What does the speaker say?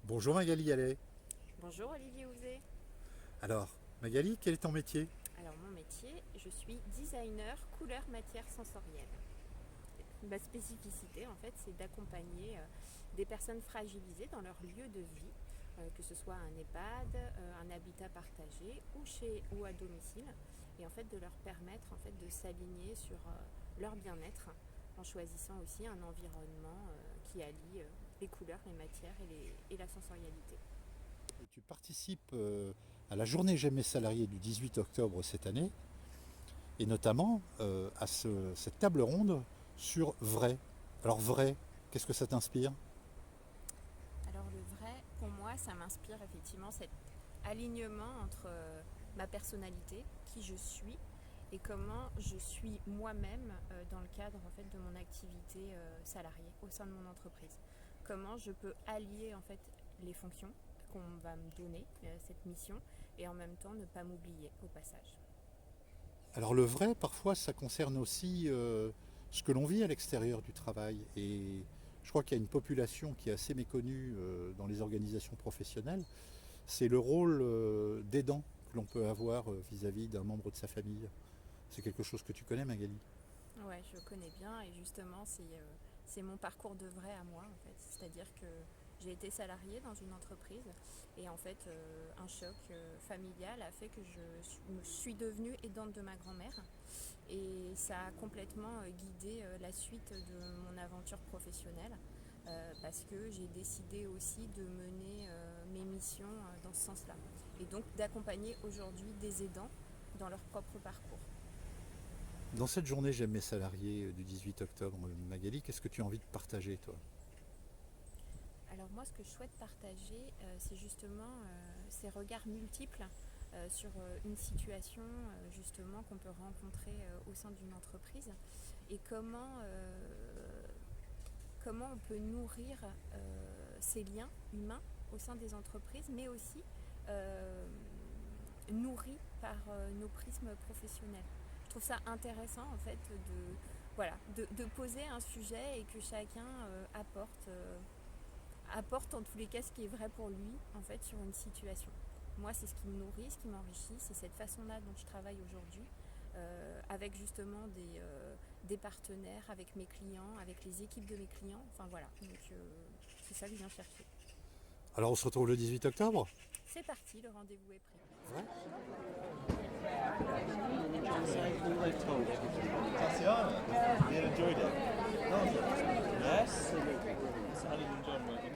Bonjour Magali Allais. Bonjour Olivier Houzé. Alors, Magali, quel est ton métier? Alors mon métier, je suis designer couleur matière sensorielle. Ma spécificité en fait, c'est d'accompagner des personnes fragilisées dans leur lieu de vie, que ce soit un EHPAD, un habitat partagé ou à domicile, et en fait de leur permettre en fait de s'aligner sur leur bien-être en choisissant aussi un environnement qui allie les couleurs, les matières et la sensorialité. Tu participes à la journée J'aime mes salariés du 18 octobre cette année, et notamment à cette table ronde sur vrai. Alors vrai, qu'est-ce que ça t'inspire? Alors le vrai, pour moi, ça m'inspire effectivement cet alignement entre ma personnalité, qui je suis, et comment je suis moi-même dans le cadre en fait de mon activité salariée au sein de mon entreprise. Comment je peux allier en fait les fonctions qu'on va me donner, cette mission, et en même temps ne pas m'oublier au passage. Alors le vrai, parfois, ça concerne aussi ce que l'on vit à l'extérieur du travail. Et je crois qu'il y a une population qui est assez méconnue dans les organisations professionnelles. C'est le rôle d'aidant que l'on peut avoir vis-à-vis d'un membre de sa famille. C'est quelque chose que tu connais, Magali? Ouais, je connais bien et justement c'est mon parcours de vrai à moi en fait. C'est-à-dire que j'ai été salariée dans une entreprise et en fait un choc familial a fait que me suis devenue aidante de ma grand-mère et ça a complètement guidé la suite de mon aventure professionnelle parce que j'ai décidé aussi de mener mes missions dans ce sens-là et donc d'accompagner aujourd'hui des aidants dans leur propre parcours. Dans cette journée J'aime mes salariés du 18 octobre, Magali, qu'est-ce que tu as envie de partager, toi? Alors moi, ce que je souhaite partager, c'est justement ces regards multiples sur une situation justement qu'on peut rencontrer au sein d'une entreprise et comment on peut nourrir ces liens humains au sein des entreprises, mais aussi euh, nourris par nos prismes professionnels. Je trouve ça intéressant en fait de poser un sujet et que chacun apporte en tous les cas ce qui est vrai pour lui en fait sur une situation. Moi, c'est ce qui me nourrit, ce qui m'enrichit, c'est cette façon-là dont je travaille aujourd'hui, avec justement des partenaires, avec mes clients, avec les équipes de mes clients. Enfin voilà, donc c'est ça que je viens chercher. Alors on se retrouve le 18 octobre? C'est parti, le rendez-vous est pris. Ouais. Tatiana, you enjoyed it? No. Yes? How did you enjoy working?